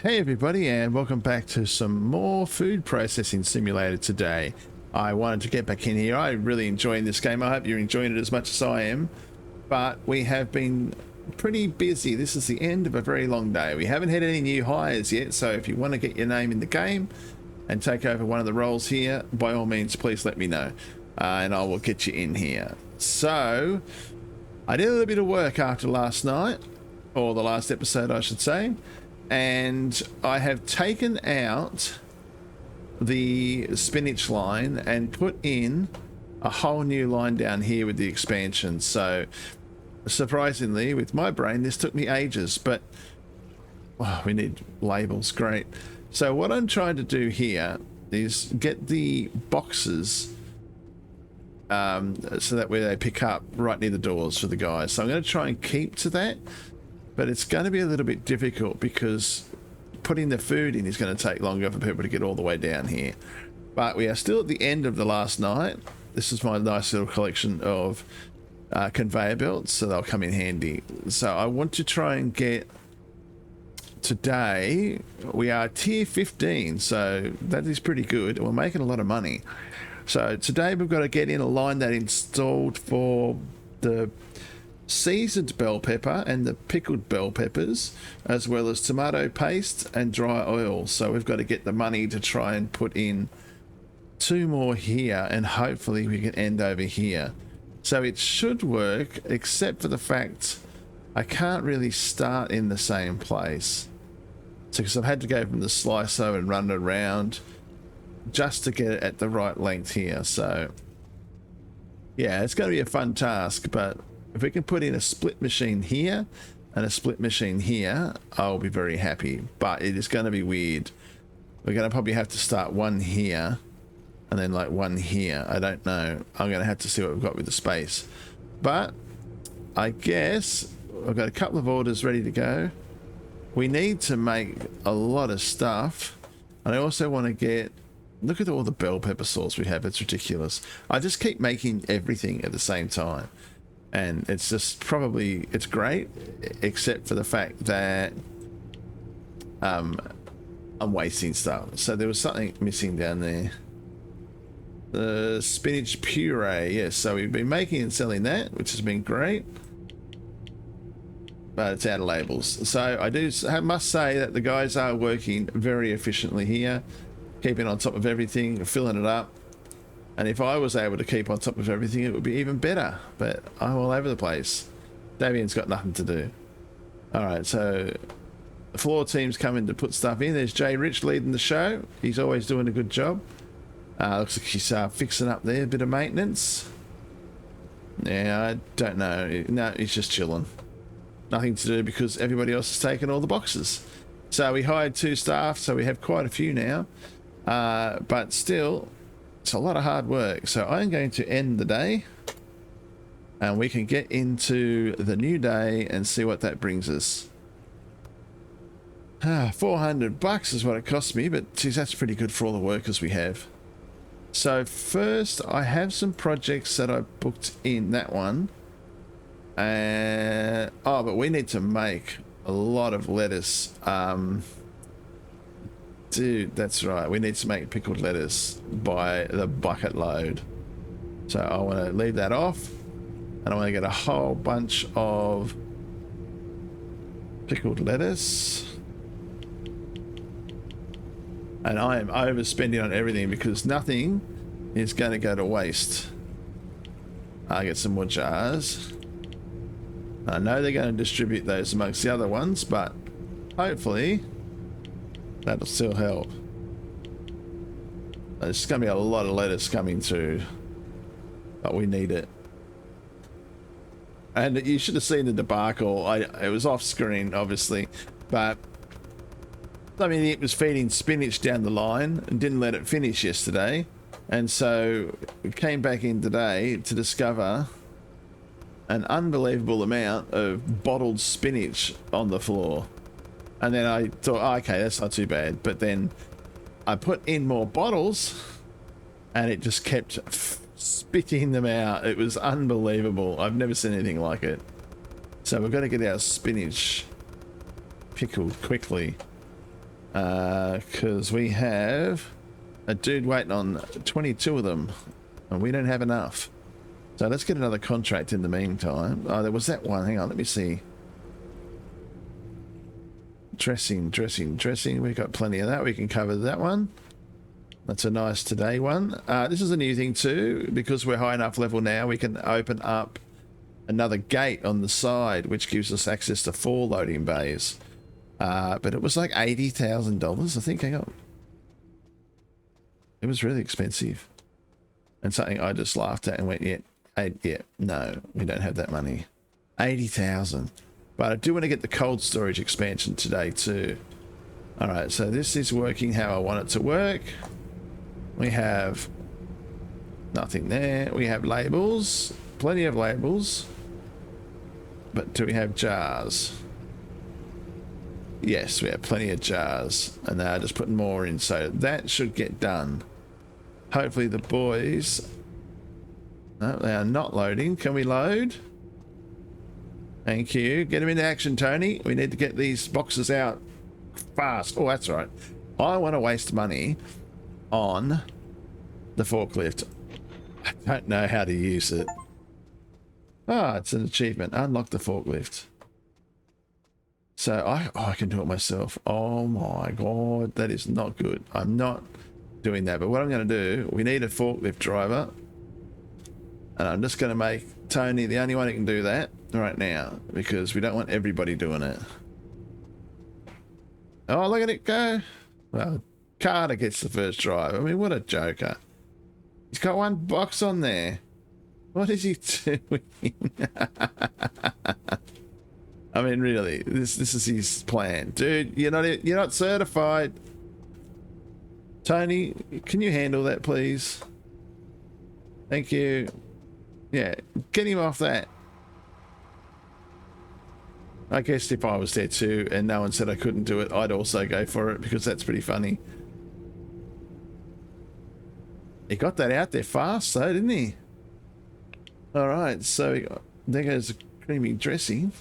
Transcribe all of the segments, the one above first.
Hey everybody, and welcome back to some more food processing simulator today. I wanted to get back in here. I'm really enjoying this game. I hope you're enjoying it as much as I am. But we have been pretty busy. This is the end of a very long day. We haven't had any new hires yet, so if you want to get your name in the game and take over one of the roles here, by all means, please let me know. And I will get you in here. So, I did a little bit of work after last night, or the last episode I should say. And I have taken out the spinach line and put in a whole new line down here with the expansion. So surprisingly, with my brain, this took me ages, but we need labels. Great. So what I'm trying to do here is get the boxes so that way they pick up right near the doors for the guys. So I'm going to try and keep to that. But it's going to be a little bit difficult because putting the food in is going to take longer for people to get all the way down here. But we are still at the end of the last night. This is my nice little collection of conveyor belts, so they'll come in handy. So I want to try and get... Today, we are tier 15, so that is pretty good. We're making a lot of money. So today we've got to get in a line that installed for the seasoned bell pepper and the pickled bell peppers, as well as tomato paste and dry oil. So we've got to get the money to try and put in 2 more here, and hopefully we can end over here. So it should work, except for the fact I can't really start in the same place. So because I've had to go from the slicer and run it around just to get it at the right length here. So yeah, it's going to be a fun task, but if we can put in a split machine here and a split machine here, I'll be very happy. But it is going to be weird. We're going to probably have to start one here and then like one here. I don't know. I'm going to have to see what we've got with the space. But I guess I've got a couple of orders ready to go. We need to make a lot of stuff. And I also want to get... Look at all the bell pepper sauce we have. It's ridiculous. I just keep making everything at the same time. And it's just probably, it's great, except for the fact that I'm wasting stuff. So there was something missing down there. The spinach puree, yes. So we've been making and selling that, which has been great. But it's out of labels. So I must say that the guys are working very efficiently here, keeping on top of everything, filling it up. And if I was able to keep on top of everything, it would be even better. But I'm all over the place. Damien's got nothing to do. Alright, so the floor team's coming to put stuff in. There's Jay Rich leading the show. He's always doing a good job. Looks like she's fixing up there, a bit of maintenance. Yeah, I don't know. No, he's just chilling. Nothing to do because everybody else has taken all the boxes. So we hired 2 staff, so we have quite a few now. But still... It's a lot of hard work, so I'm going to end the day and we can get into the new day and see what that brings us. $400 is what it cost me, but geez, that's pretty good for all the workers we have. So first I have some projects that I booked in that one. But we need to make a lot of lettuce. Dude, that's right. We need to make pickled lettuce by the bucket load. So I want to leave that off. And I want to get a whole bunch of pickled lettuce. And I am overspending on everything because nothing is going to go to waste. I'll get some more jars. I know they're going to distribute those amongst the other ones, but hopefully... that'll still help. There's going to be a lot of lettuce coming through, but we need it. And you should have seen the debacle. It was off screen, obviously, but I mean, it was feeding spinach down the line and didn't let it finish yesterday. And so we came back in today to discover an unbelievable amount of bottled spinach on the floor. And then I thought, oh, okay, that's not too bad. But then I put in more bottles and it just kept spitting them out. It was unbelievable. I've never seen anything like it. So we've got to get our spinach pickled quickly. Because we have a dude waiting on 22 of them, and we don't have enough. So let's get another contract in the meantime. Oh, there was that one. Hang on, let me see. Dressing. We've got plenty of that. We can cover that one. That's a nice today one. This is a new thing too. Because we're high enough level now, we can open up another gate on the side, which gives us access to 4 loading bays. But it was like $80,000, I think. Hang on. It was really expensive. And something I just laughed at and went, yeah, no, we don't have that money. 80,000. But I do want to get the cold storage expansion today too. All right, so this is working how I want it to work. We have nothing there. We have labels, plenty of labels. But do we have jars? Yes, we have plenty of jars. And now just putting more in, so that should get done. Hopefully the boys... No, they are not loading. Can we load? Thank you. Get them into action, Tony. We need to get these boxes out fast. Oh, that's right. I want to waste money on the forklift. I don't know how to use it. Ah, it's an achievement. Unlock the forklift. So I can do it myself. Oh my God, that is not good. I'm not doing that. But what I'm going to do, we need a forklift driver. And I'm just going to make Tony the only one who can do that right now, because we don't want everybody doing it. Oh, look at it go. Well, Carter gets the first drive. I mean, what a joker. He's got one box on there. What is he doing? I mean, really, this is his plan. Dude, you're not certified. Tony, can you handle that, please? Thank you. Yeah, get him off that. I guess if I was there too and no one said I couldn't do it, I'd also go for it, because that's pretty funny. He got that out there fast though, didn't he? Alright, so there goes the creamy dressing.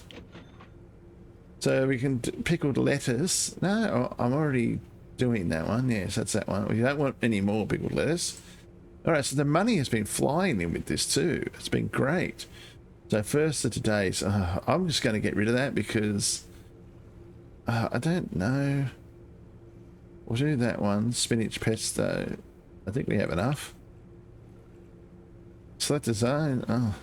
So we can pickled lettuce. No, I'm already doing that one. Yes, that's that one. We don't want any more pickled lettuce. Alright, so the money has been flying in with this too. It's been great. So first of today's, I'm just going to get rid of that because I don't know. We'll do that one. Spinach pesto. I think we have enough. Select a zone. Oh.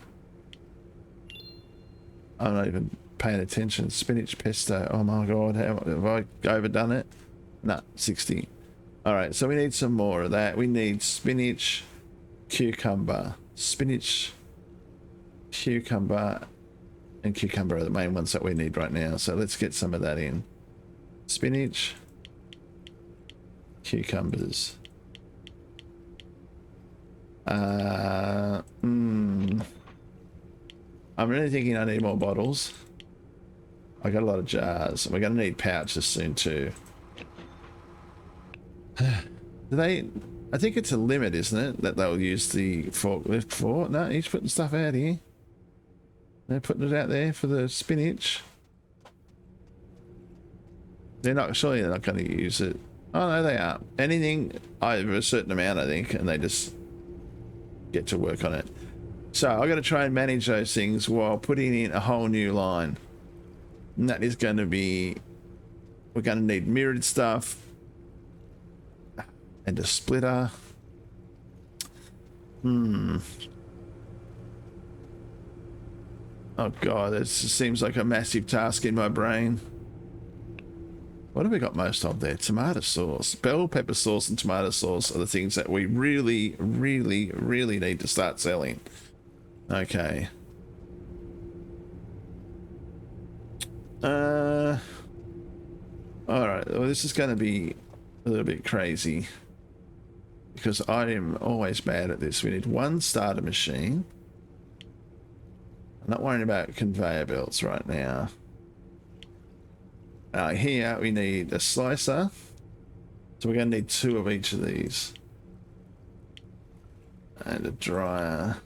I'm not even paying attention. Spinach pesto. Oh my God. How have I overdone it? No, 60. Alright, so we need some more of that. We need spinach, cucumber. Spinach, cucumber, and cucumber are the main ones that we need right now. So let's get some of that in. Spinach, cucumbers. I'm really thinking I need more bottles. I got a lot of jars. We're going to need pouches soon too. Do they... I think it's a limit, isn't it, that they'll use the forklift for? No, he's putting stuff out here. They're putting it out there for the spinach. They're not... Surely they're not going to use it. Oh no, they are. Anything over a certain amount, I think, and they just get to work on it. So I've got to try and manage those things while putting in a whole new line. And that is going to be... We're going to need mirrored stuff. And a splitter. Oh God, this seems like a massive task in my brain. What have we got most of there? Tomato sauce. Bell pepper sauce and tomato sauce are the things that we really, really, really need to start selling. Okay. Alright, well this is going to be a little bit crazy. Because I am always bad at this. We need one starter machine. I'm not worrying about conveyor belts right now. Here we need a slicer. So we're going to need 2 of each of these. And a dryer.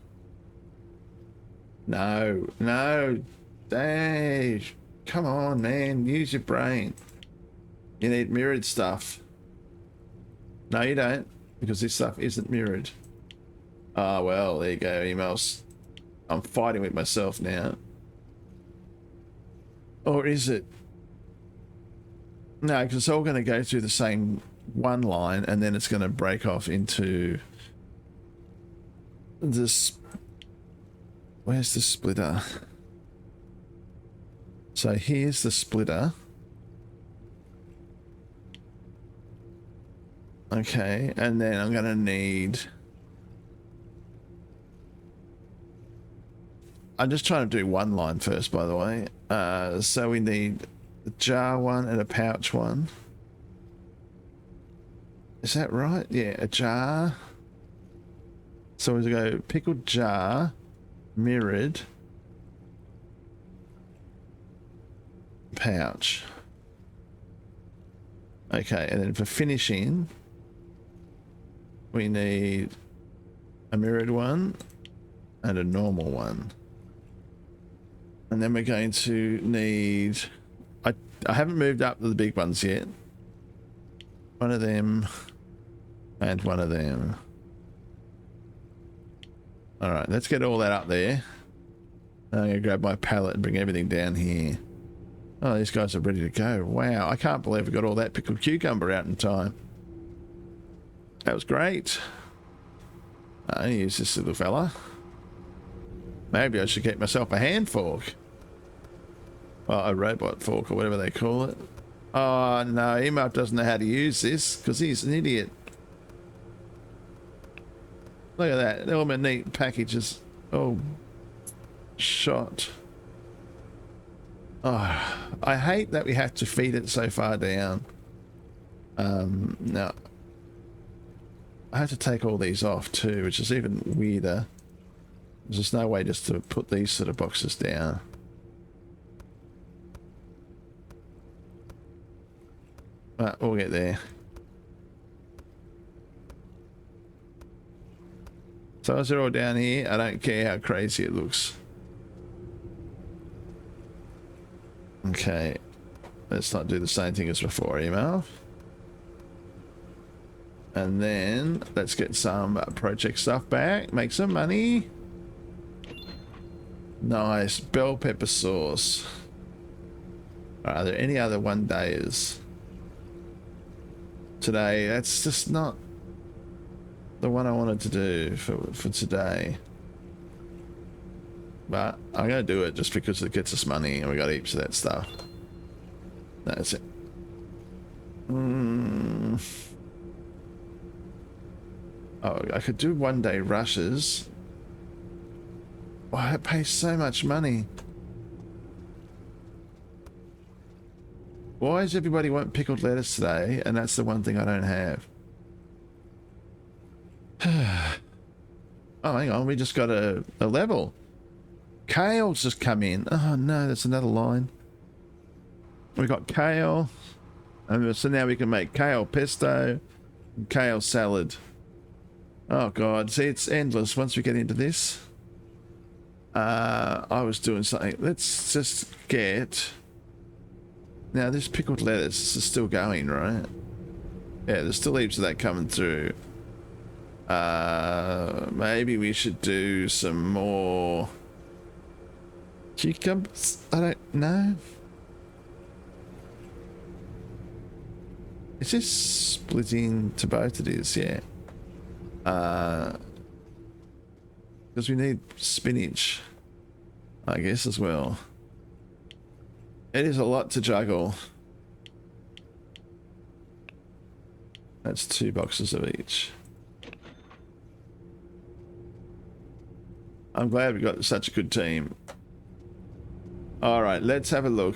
No, no. Dave. Come on, man. Use your brain. You need mirrored stuff. No, you don't, because this stuff isn't mirrored. Ah, well, there you go, emails. I'm fighting with myself now. Or is it? No, because it's all going to go through the same one line, and then it's going to break off into this. Where's the splitter? So here's the splitter. Okay, and then I'm going to need... I'm just trying to do one line first, by the way. So we need a jar one and a pouch one. Is that right? Yeah, a jar. So we go pickled jar, mirrored, pouch. Okay, and then for finishing, we need a mirrored one and a normal one. And then we're going to need... I haven't moved up to the big ones yet. One of them and one of them. Alright, let's get all that up there. I'm going to grab my pallet and bring everything down here. Oh, these guys are ready to go. Wow, I can't believe we got all that pickled cucumber out in time. That was great. I use this little fella. Maybe I should get myself a hand fork. Well, a robot fork or whatever they call it. Oh no, Emalf doesn't know how to use this because he's an idiot. Look at that. All my neat packages. Oh, shot. Oh, I hate that we have to feed it so far down. Now, I have to take all these off too, which is even weirder. There's just no way just to put these sort of boxes down. But we'll get there. So as they're all down here, I don't care how crazy it looks. Okay, let's not do the same thing as before, Emalf. And then let's get some project stuff back, make some money. Nice, bell pepper sauce. Are there any other one days today? That's just not the one I wanted to do for today. But I'm going to do it just because it gets us money and we got heaps of that stuff. That's it. Oh, I could do one day rushes. Wow, that pays so much money. Why does everybody want pickled lettuce today? And that's the one thing I don't have. Oh, hang on. We just got a level. Kale's just come in. Oh, no. That's another line. We got kale. And so now we can make kale pesto and kale salad. Oh, God. See, it's endless once we get into this. I was doing something. Let's just get... Now, this pickled lettuce is still going, right? Yeah, there's still heaps of that coming through. Maybe we should do some more cucumbers. I don't know. Is this splitting to both? It is, yeah. Because we need spinach, I guess, as well. It is a lot to juggle. That's 2 boxes of each. I'm glad we got such a good team. All right, let's have a look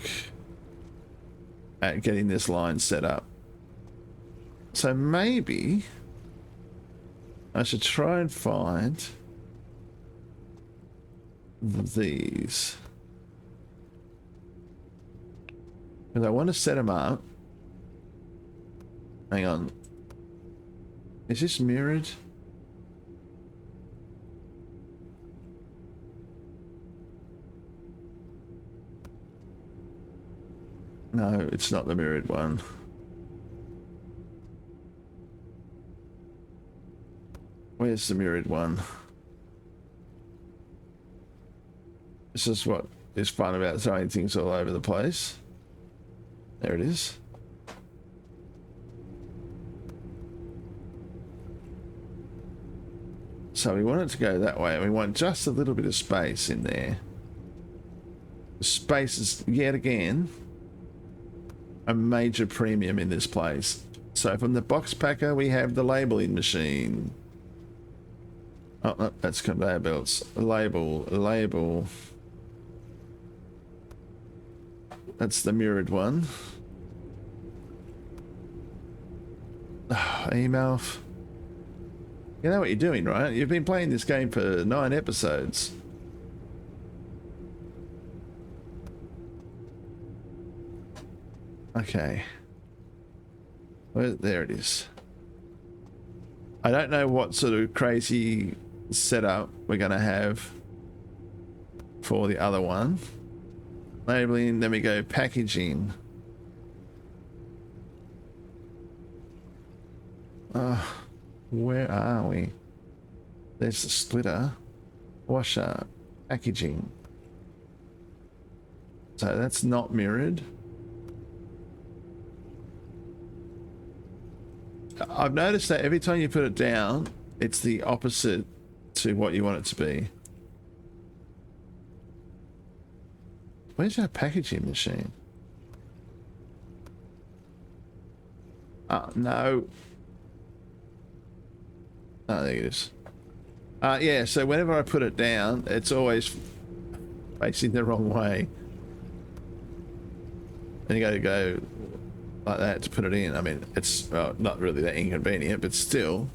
at getting this line set up. So maybe I should try and find these. Because I want to set them up. Hang on. Is this mirrored? No, it's not the mirrored one. Where's the mirrored one? This is what is fun about throwing things all over the place. There it is. So we want it to go that way, and we want just a little bit of space in there. The space is, yet again, a major premium in this place. So from the box packer, we have the labeling machine. Oh, no, that's conveyor belts. Label. That's the mirrored one. Oh, Emalf. You know what you're doing, right? You've been playing this game for 9 episodes. Okay. Well, there it is. I don't know what sort of crazy setup we're going to have for the other one. Labeling, then we go packaging. Where are we? There's the splitter, washer, packaging. So that's not mirrored. I've noticed that every time you put it down, it's the opposite to what you want it to be. Where's our packaging machine? Oh, no. Oh, there it is. Yeah, so whenever I put it down, it's always facing the wrong way. And you got to go like that to put it in. I mean, it's not really that inconvenient, but still.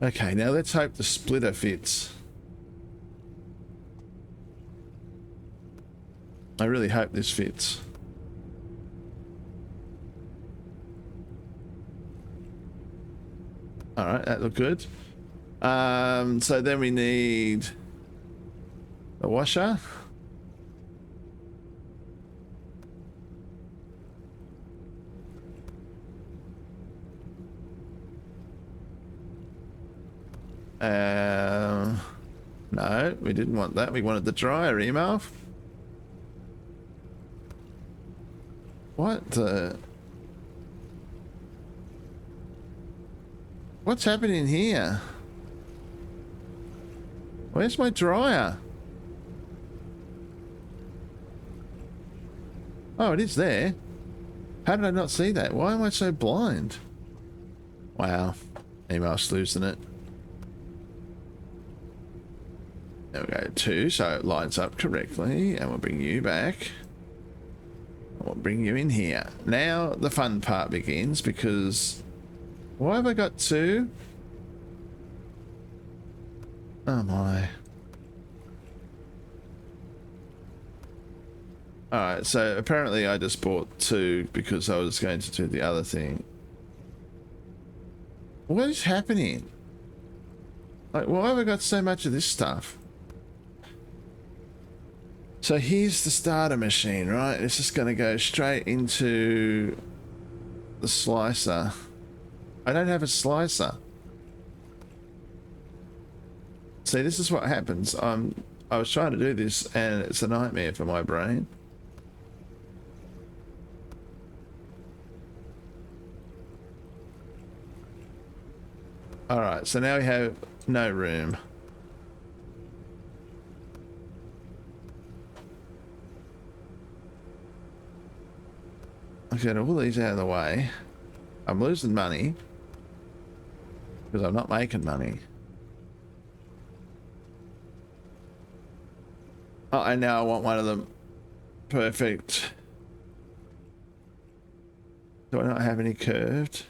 Okay, now let's hope the splitter fits. I really hope this fits. All right, that looked good. So then we need a washer. No, we didn't want that. We wanted the dryer, Emalf. What the? What's happening here? Where's my dryer? Oh, it is there. How did I not see that? Why am I so blind? Wow. Emalf's losing it. There we go, 2, so it lines up correctly, and we'll bring you back. We'll bring you in here. Now the fun part begins, because why have I got 2? Oh my. Alright, so apparently I just bought 2 because I was going to do the other thing. What is happening? Like, why have I got so much of this stuff? So here's the starter machine, right? It's just going to go straight into the slicer. I don't have a slicer. See, this is what happens. I was trying to do this and it's a nightmare for my brain. Alright, so now we have no room. I'll get all these out of the way. I'm losing money because I'm not making money. Oh, and now I want one of them. Perfect. Do I not have any curved?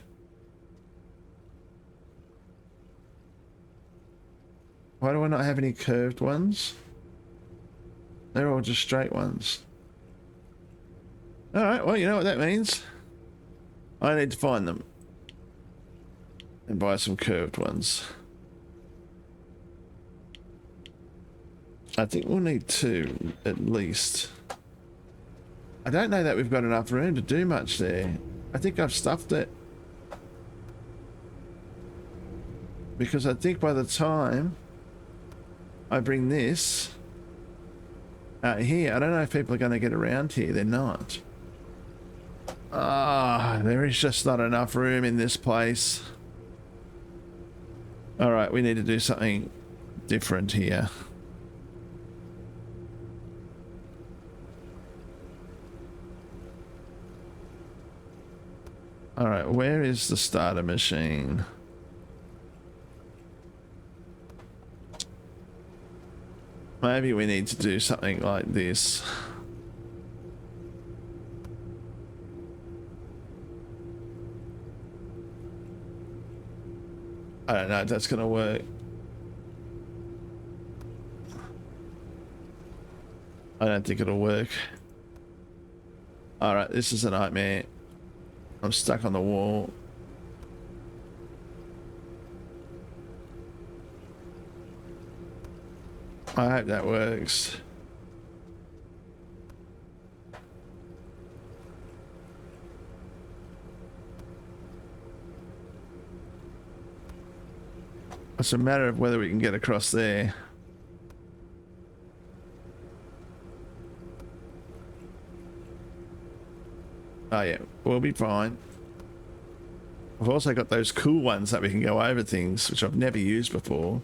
Why do I not have any curved ones? They're all just straight ones. Alright, well, you know what that means. I need to find them. And buy some curved ones. I think we'll need 2, at least. I don't know that we've got enough room to do much there. I think I've stuffed it. Because I think by the time I bring this out here, I don't know if people are going to get around here. They're not. Ah, there is just not enough room in this place. All right, we need to do something different here. All right, where is the starter machine? Maybe we need to do something like this. I don't know if that's going to work. I don't think it'll work. All right, this is a nightmare. I'm stuck on the wall. I hope that works. It's a matter of whether we can get across there. Oh yeah, we'll be fine. I've also got those cool ones that we can go over things, which I've never used before.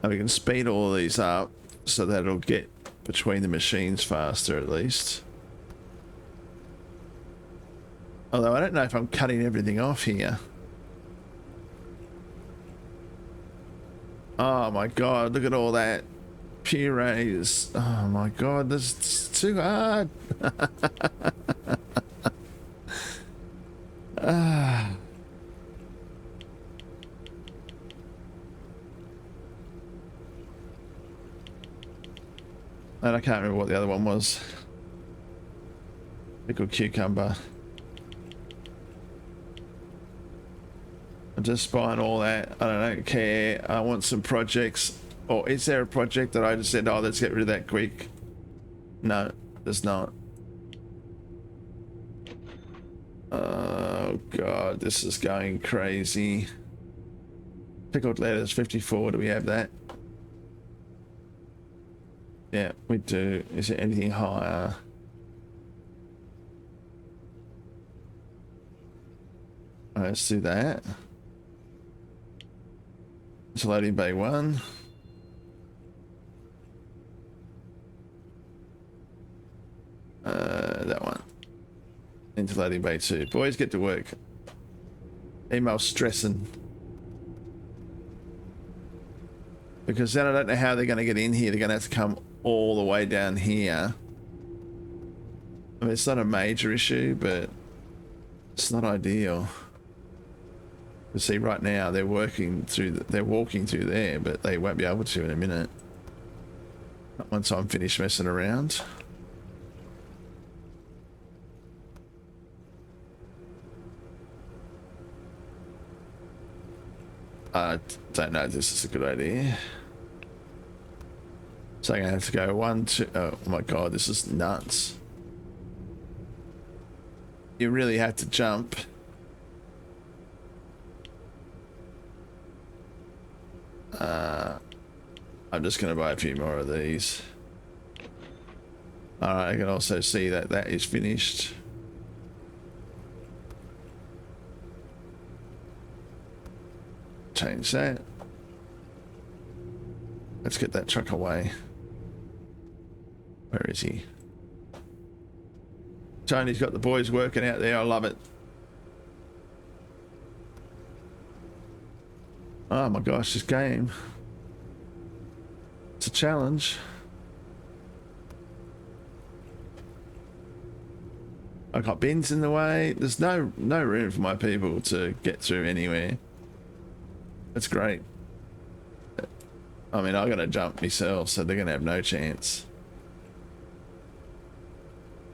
And we can speed all of these up so that it'll get between the machines faster at least. Although I don't know if I'm cutting everything off here. Oh my god, look at all that purees. Oh my god, this is too hard. And I can't remember what the other one was. Pickled cucumber. I'm just buying all that. I don't care. I want some projects. Or is there a project that I just said, oh, let's get rid of that quick? No, there's not. Oh god, this is going crazy. Pickled lettuce 54. Do we have that? Yeah, we do. Is there anything higher? Let's do that. It's loading bay 1. That one. Into loading bay 2. Boys, get to work. Emalf stressing. Because then I don't know how they're going to get in here. They're going to have to come all the way down here. I mean, it's not a major issue, but it's not ideal. You see, right now they're working through. They're walking through there, but they won't be able to in a minute. Not once I'm finished messing around. I don't know if this is a good idea. So I'm gonna have to go 1, 2. Oh my god, this is nuts. You really have to jump. I'm just gonna buy a few more of these. Alright, I can also see that that is finished. Change that. Let's get that truck away. Where is he? Tony's got the boys working out there. I love it. Oh my gosh, this game. It's a challenge. I got bins in the way. There's no room for my people to get through anywhere. That's great. I mean, I gotta jump myself, so they're gonna have no chance.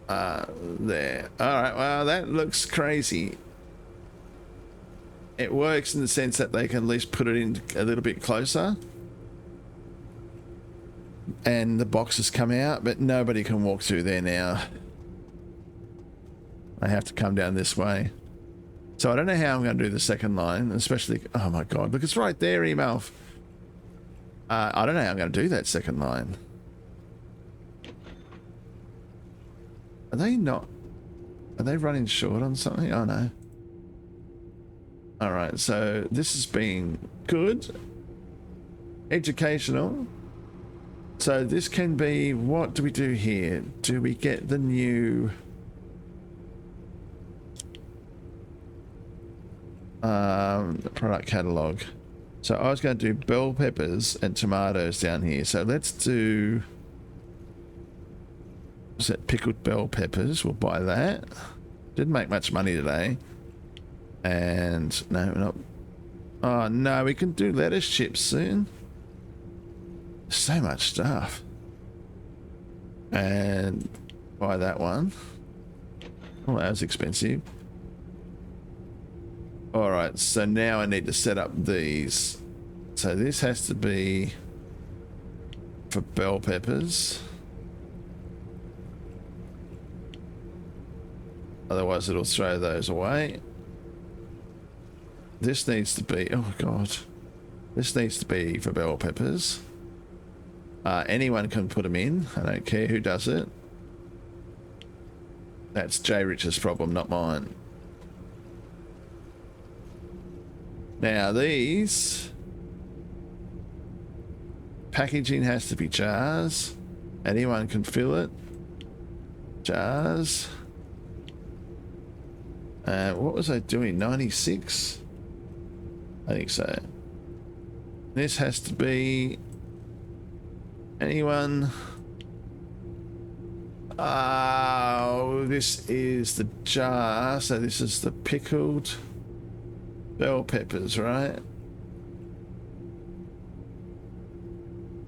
There. Alright, well, that looks crazy. It works in the sense that they can at least put it in a little bit closer. And the boxes come out, but nobody can walk through there now. I have to come down this way. So I don't know how I'm going to do the second line, especially... Oh my god, look, it's right there, Emalf. I don't know how I'm going to do that second line. Are they not... Are they running short on something? Oh no. Alright, so this has been good. Educational. So this can be... What do we do here? Do we get the new... product catalog. So I was going to do bell peppers and tomatoes down here. So let's do... What's that? Pickled bell peppers. We'll buy that. Didn't make much money today. And no, not... Oh no, we can do lettuce chips soon. So much stuff. And buy that one. Oh, that was expensive. Alright, so now I need to set up these. So this has to be for bell peppers. Otherwise it'll throw those away. This needs to be... Oh god. This needs to be for bell peppers. Anyone can put them in. I don't care who does it. That's Jay Rich's problem, not mine. Now these... Packaging has to be jars. Anyone can fill it. Jars. What was I doing? 96? I think so. This has to be... Anyone? Oh, this is the jar. So this is the pickled bell peppers, right?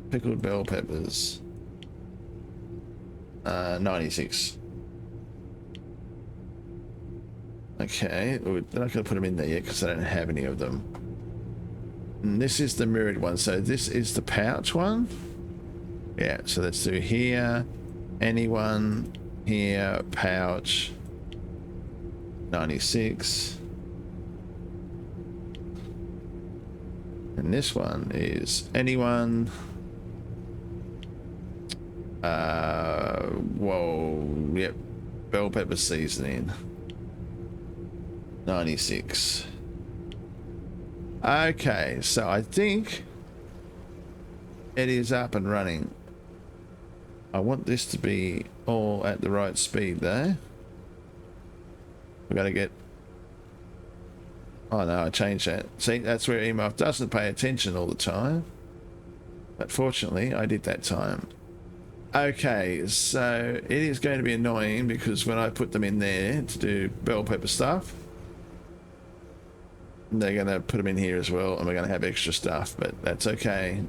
Pickled bell peppers. 96. Okay, they're not going to put them in there yet because I don't have any of them. And this is the mirrored one. So this is the pouch one. Yeah, so let's do here. Anyone, here, pouch. 96. And this one is anyone. Whoa, yep. Bell pepper seasoning. 96. Okay, so I think it is up and running. I want this to be all at the right speed though. We gotta get... Oh no, I changed that. See, that's where Emalf doesn't pay attention all the time. But fortunately, I did that time. Okay, so it is going to be annoying because when I put them in there to do bell pepper stuff, they're going to put them in here as well, and we're going to have extra stuff, but that's okay.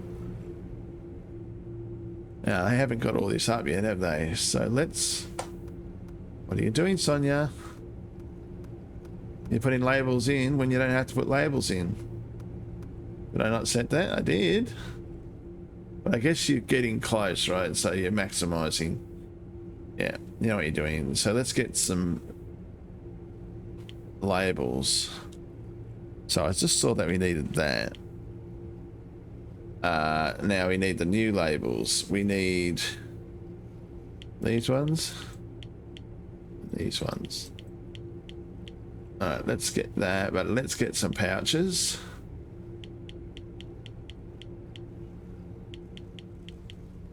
Now, they haven't got all this up yet, have they? So let's... What are you doing, Sonia? You're putting labels in when you don't have to put labels in. Did I not set that? I did. But I guess you're getting close, right? So you're maximizing. Yeah, you know what you're doing. So let's get some labels. So I just saw that we needed that. Now we need the new labels. We need these ones. These ones. Alright, let's get that, but let's get some pouches.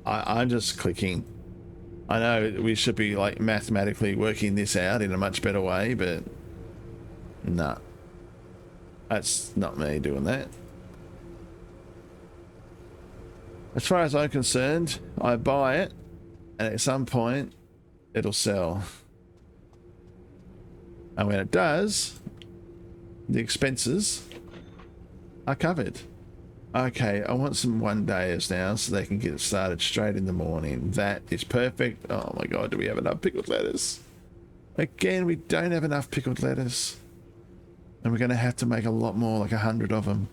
I'm just clicking. I know we should be like mathematically working this out in a much better way, but nah. That's not me doing that. As far as I'm concerned, I buy it and at some point it'll sell. And when it does, the expenses are covered. Okay, I want some one-dayers now so they can get started straight in the morning. That is perfect. Oh my god, do we have enough pickled lettuce? Again, we don't have enough pickled lettuce. And we're going to have to make a lot more, like 100 of them.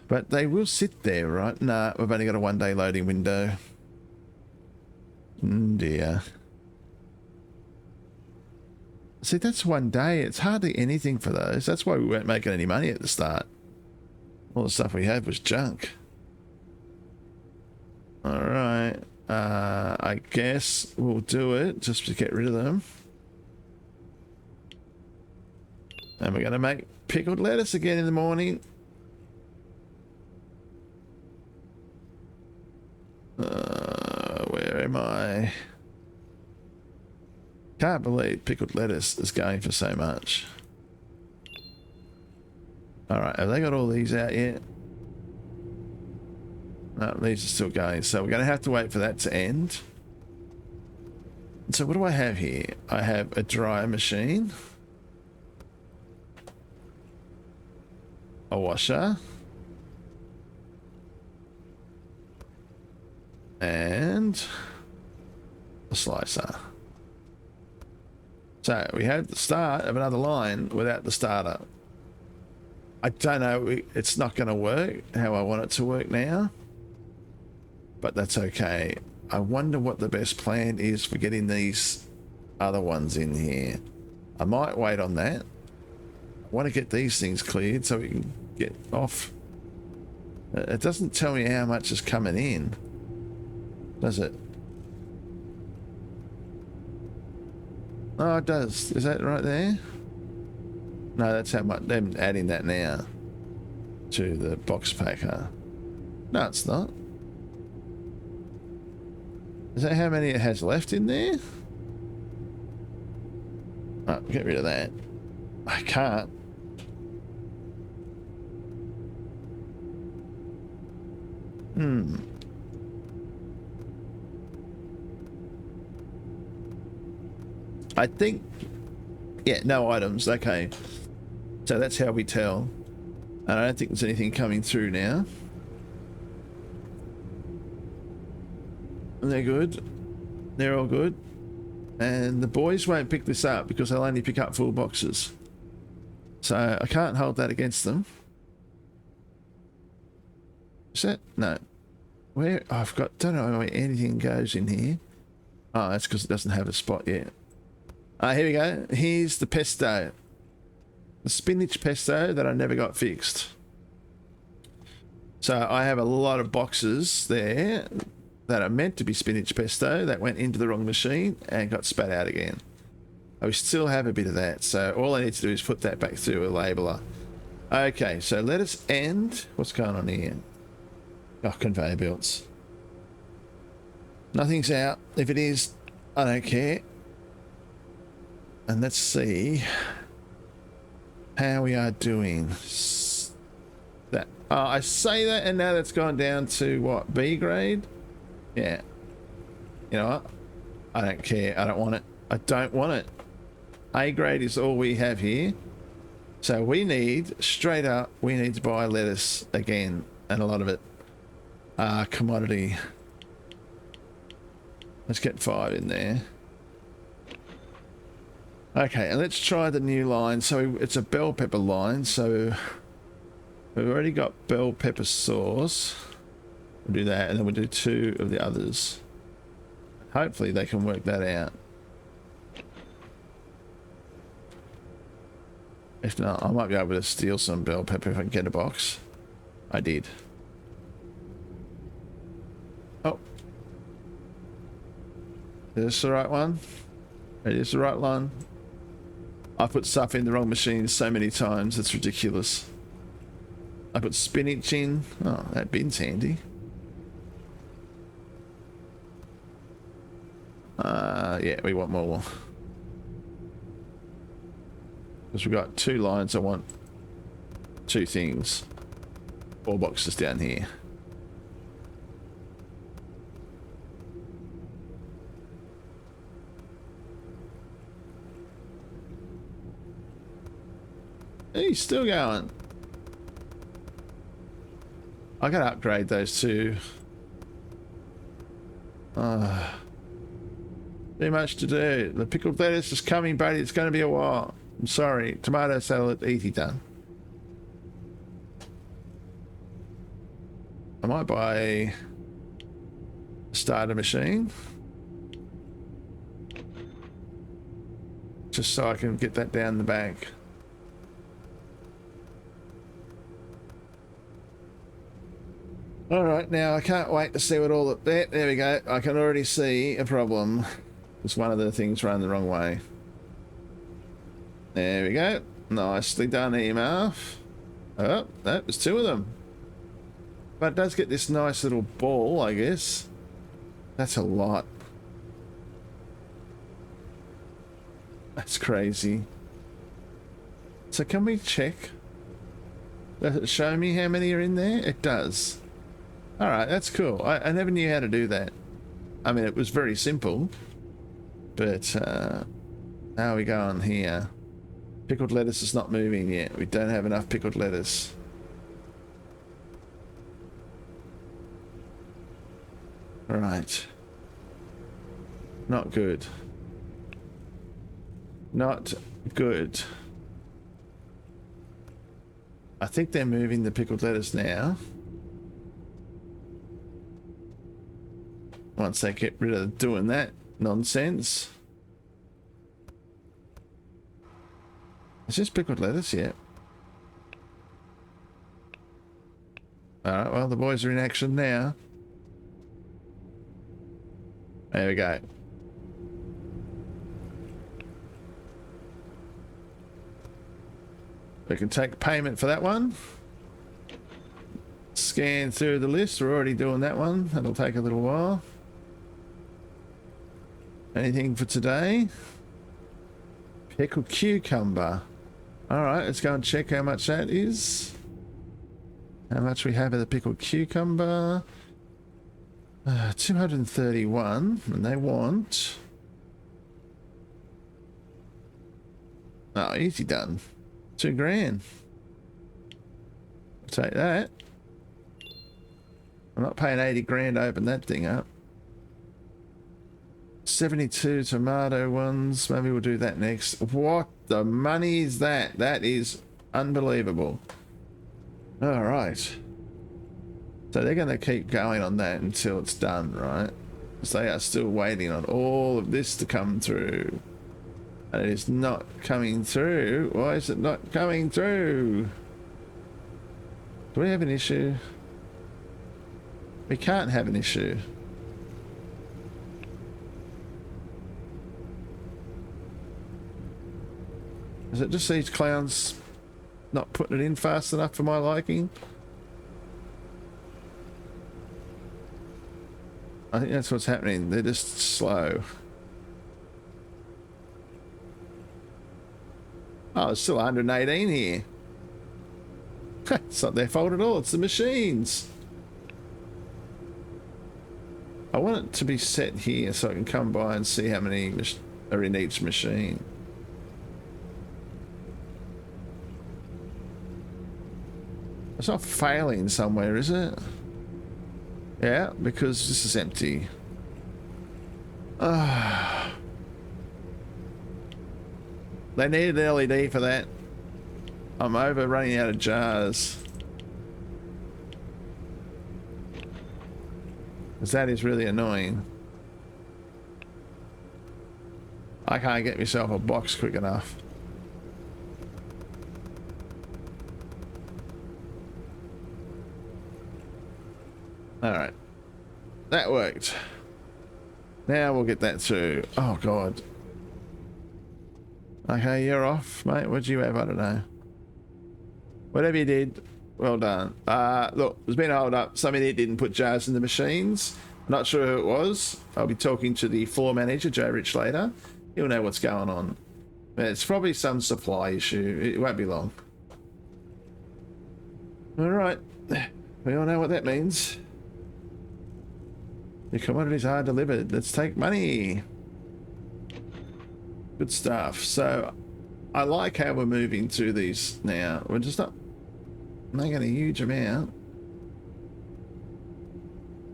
But they will sit there, right? Nah, we've only got a one-day loading window. Dear. See, that's one day. It's hardly anything for those. That's why we weren't making any money at the start. All the stuff we had was junk. All right. I guess we'll do it just to get rid of them. And we're going to make pickled lettuce again in the morning. Where am I? Can't believe pickled lettuce is going for so much. Alright, have they got all these out yet? No, these are still going, so we're going to have to wait for that to end. So what do I have here? I have a dryer machine. A washer. And a slicer. So we have the start of another line without the starter. I don't know, it's not going to work how I want it to work now, but that's okay. I wonder what the best plan is for getting these other ones in here. I might wait on that. I want to get these things cleared so we can get off. It doesn't tell me how much is coming in, does it? Oh, it does. Is that right there? No, that's how much. Them adding that now to the box packer. No, it's not. Is that how many it has left in there? Oh, get rid of that. I can't. I think, yeah, no items. Okay. So that's how we tell. And I don't think there's anything coming through now. And they're good. They're all good. And the boys won't pick this up because they'll only pick up full boxes. So I can't hold that against them. Is that? No. Where? Oh, I've got, don't know where anything goes in here. Oh, that's because it doesn't have a spot yet. Here we go. Here's the pesto. The spinach pesto that I never got fixed. So I have a lot of boxes there that are meant to be spinach pesto that went into the wrong machine and got spat out again. I still have a bit of that, so all I need to do is put that back through a labeler. Okay, so let us end. What's going on here? Oh, conveyor belts. Nothing's out. If it is, I don't care. And let's see how we are doing. That I say that, and now that's gone down to what, B grade? Yeah. You know what? I don't care. I don't want it. I don't want it. A grade is all we have here. So we need, straight up, we need to buy lettuce again, and a lot of it. Commodity. Let's get 5 in there. Okay, and let's try the new line. So it's a bell pepper line. So we've already got bell pepper sauce. We'll do that, and then we'll do 2 of the others. Hopefully they can work that out. If not, I might be able to steal some bell pepper if I can get a box. I did. Oh. Is this the right one? It is the right one. I put stuff in the wrong machine so many times, it's ridiculous. I put spinach in. Oh, that bin's handy. Yeah, we want more. Because we've got 2 lines, I want 2 things. 4 boxes down here. He's still going. I gotta upgrade those 2. Too much to do. The pickled lettuce is coming, buddy. It's going to be a while. I'm sorry. Tomato salad, easy done. I might buy a starter machine. just so I can get that down the back. All right, now I can't wait to see what all the... There we go. I can already see a problem. It's one of the things running the wrong way. There we go. Nicely done, Emalf. Oh, that was two of them. But it does get this nice little ball, I guess. That's a lot. That's crazy. So can we check? Does it show me how many are in there? It does. Alright, that's cool. I never knew how to do that. I mean, it was very simple. But, how are we going here? Pickled lettuce is not moving yet. We don't have enough pickled lettuce. Right. Not good. Not good. I think they're moving the pickled lettuce now. Once they get rid of doing that nonsense. Is this pickled lettuce yet? Alright, well, the boys are in action now. There we go. We can take payment for that one. Scan through the list. We're already doing that one. That'll take a little while. Anything for today? Pickled cucumber. Alright, let's go and check how much that is. How much we have of the pickled cucumber. 231. And they want... Oh, easy done. 2 grand. I'll take that. I'm not paying 80 grand to open that thing up. 72 tomato ones. Maybe we'll do that next. What the money is that? That is unbelievable. All right. So they're going to keep going on that until it's done, right? Because they are still waiting on all of this to come through. And it is not coming through. Why is it not coming through? Do we have an issue? We can't have an issue. Is it just these clowns not putting it in fast enough for my liking? I think that's what's happening. They're just slow. Oh, it's still 118 here. It's not their fault at all. It's the machines. I want it to be set here so I can come by and see how many are in each machine. It's not failing somewhere, is it? Yeah, because this is empty. They needed an LED for that. I'm over running out of jars. Because that is really annoying. I can't get myself a box quick enough. Alright. That worked. Now we'll get that through. Oh god. Okay, you're off, mate. What'd you have? I don't know. Whatever you did, well done. Look, there's been a hold up. Somebody didn't put jars in the machines. Not sure who it was. I'll be talking to the floor manager, Joe Rich, later. He'll know what's going on. It's probably some supply issue. It won't be long. Alright. We all know what that means. The commodities are delivered. Let's take money. Good stuff. So I like how we're moving through these now. We're just not making a huge amount.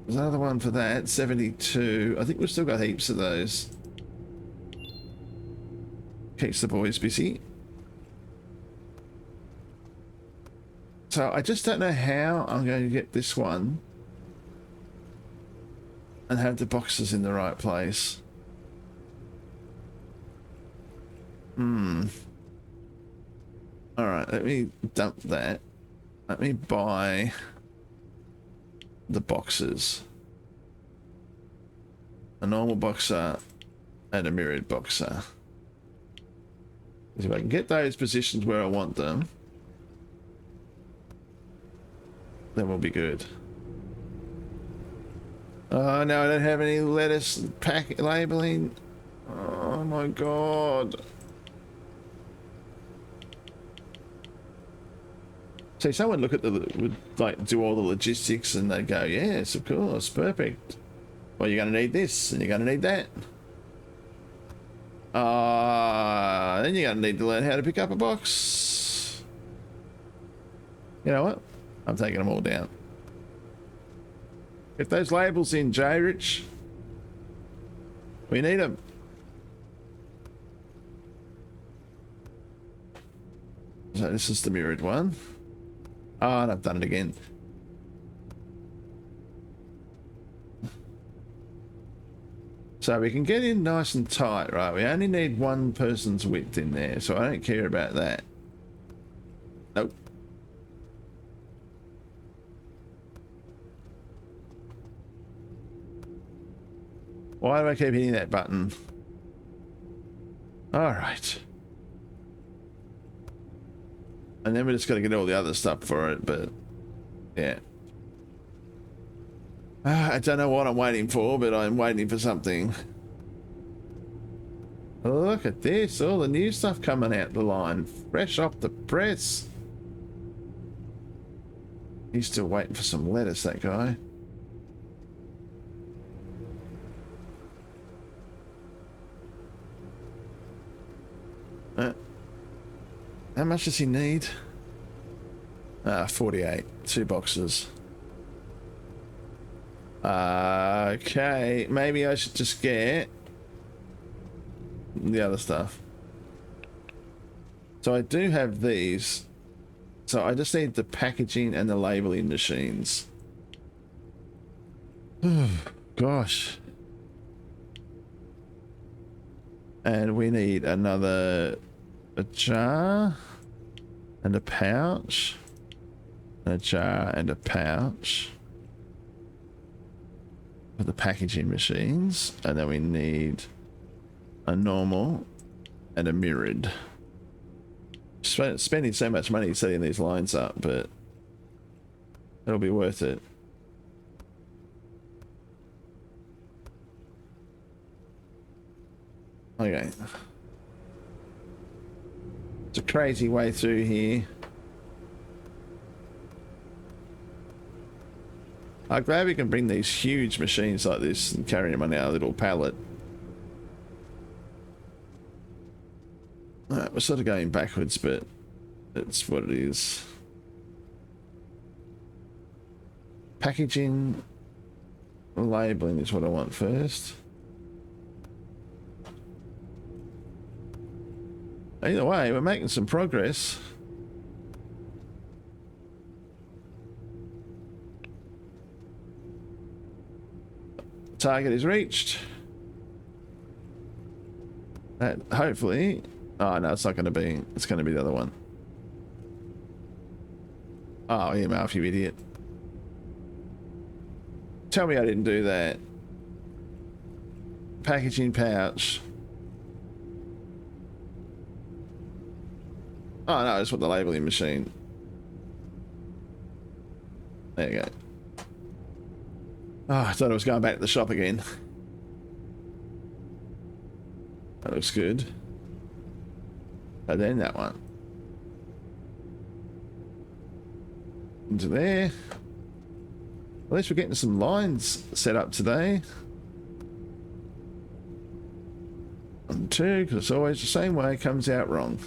There's another one for that. 72. I think we've still got heaps of those. Keeps the boys busy. So I just don't know how I'm going to get this one and have the boxes in the right place. All right, let me dump that. Let me buy the boxes. A normal boxer and a mirrored boxer. If I can get those positions where I want them, then we'll be good. Oh no, I don't have any lettuce pack labeling. Oh my god. See, someone look at would like do all the logistics and they go, yes, of course, perfect. Well, you're going to need this and you're going to need that. Then you're going to need to learn how to pick up a box. You know what? I'm taking them all down. Get those labels in, Jay Rich. We need them. So this is the mirrored one. Oh, and I've done it again. So we can get in nice and tight, right? We only need one person's width in there, so I don't care about that. Nope. Why do I keep hitting that button? All right. And then we just got to get all the other stuff for it, but yeah. I don't know what I'm waiting for, but I'm waiting for something. Look at this, all the new stuff coming out the line, fresh off the press. He's still waiting for some lettuce, that guy. How much does he need? 48. 2 boxes. Okay, maybe I should just get the other stuff. So I do have these. So I just need the packaging and the labeling machines. Gosh. And we need a jar and a pouch, and a jar and a pouch for the packaging machines, and then we need a normal and a mirrored. Spending so much money setting these lines up, but it'll be worth it. Okay. It's a crazy way through here. I'm glad we can bring these huge machines like this and carry them on our little pallet. We're sort of going backwards, but it's what it is. Packaging, labeling is what I want first. Either way, we're making some progress. Target is reached. That hopefully... Oh, no, it's not going to be. It's going to be the other one. Oh, Emalf, you idiot. Tell me I didn't do that. Packaging pouch. Oh, no, I just want the labeling machine. There you go. Oh, I thought I was going back to the shop again. That looks good. And then that one. Into there. At least we're getting some lines set up today. 1, 2, because it's always the same way, it comes out wrong.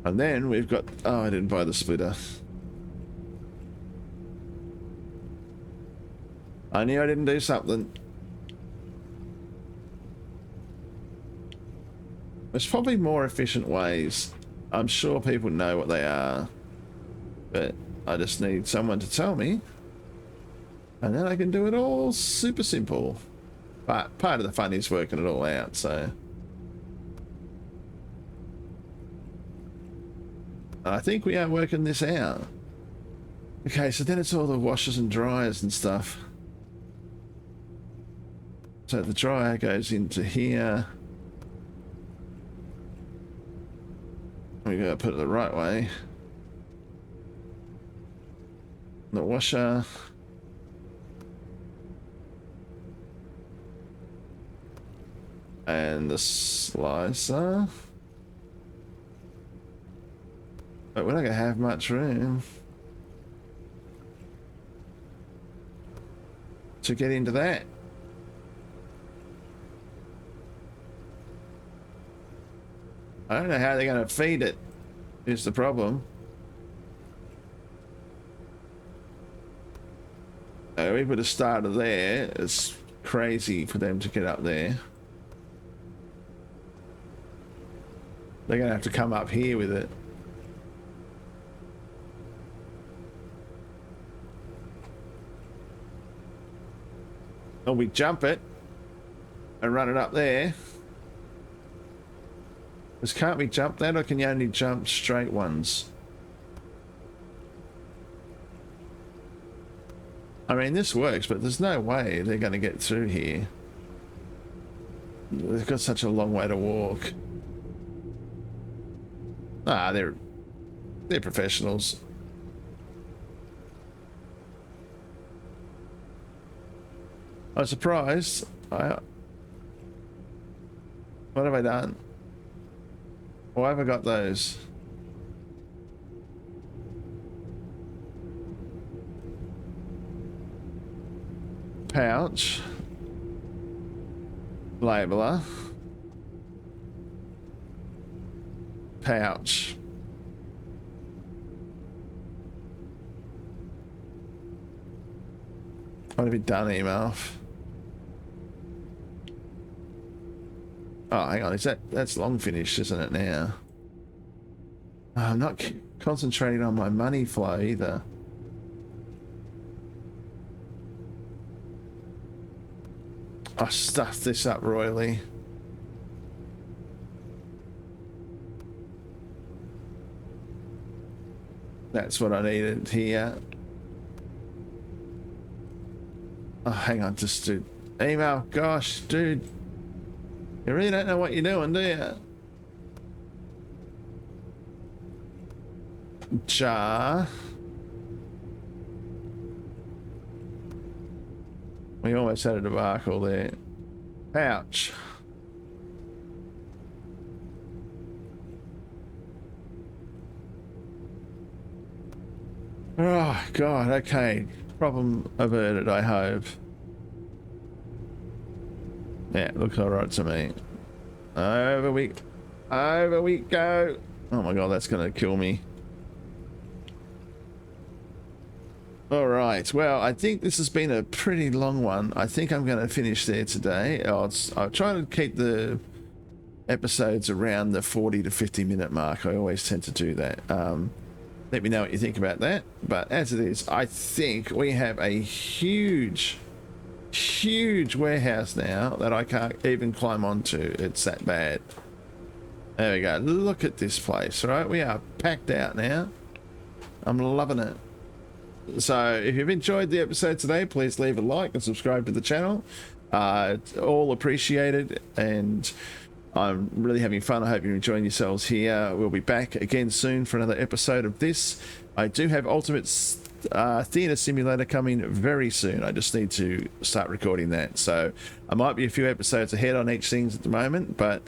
And then we've got... Oh, I didn't buy the splitter. I knew I didn't do something. There's probably more efficient ways. I'm sure people know what they are. But I just need someone to tell me. And then I can do it all super simple. But part of the fun is working it all out, so... I think we are working this out. Okay, so then it's all the washers and dryers and stuff. So the dryer goes into here. We gotta put it the right way. The washer. And the slicer. But we're not gonna have much room to get into that. I don't know how they're going to feed it, is the problem. We put a starter there. It's crazy for them to get up there. They're going to have to come up here with it. Or we jump it and run it up there. Because can't we jump that, or can you only jump straight ones? I mean, this works, but there's no way they're going to get through here. They've got such a long way to walk. Ah, they're professionals. I'm surprised. What have I done? Why have I got those? Pouch. Labeler. Pouch. What have you done, Emalf? Oh, hang on, that's long finished, isn't it now? I'm not concentrating on my money flow either. I stuffed this up royally. That's what I needed here. Oh, hang on, just to email. Gosh, dude. You really don't know what you're doing, do you? Jar. We almost had a debacle there. Pouch. Oh, God, okay. Problem averted, I hope. Yeah, looks alright to me. Over we go. Oh my God, that's gonna kill me. Alright, well, I think this has been a pretty long one. I think I'm gonna finish there today. I'll try to keep the episodes around the 40 to 50 minute mark. I always tend to do that. Let me know what you think about that. But as it is, I think we have a huge warehouse now that I can't even climb onto. It's that bad. There we go. Look at this place, right? We are packed out now. I'm loving it. So if you've enjoyed the episode today, please leave a like and subscribe to the channel. It's all appreciated, and I'm really having fun. I hope you're enjoying yourselves here. We'll be back again soon for another episode of this. I do have Ultimate Theatre Simulator coming very soon. I just need to start recording that. So I might be a few episodes ahead on each thing at the moment, but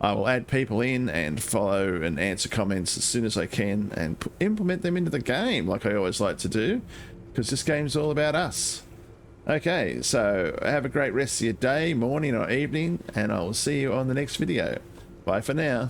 I will add people in and follow and answer comments as soon as I can and implement them into the game like I always like to do, because this game's all about us. Okay, so have a great rest of your day, morning or evening, and I will see you on the next video. Bye for now.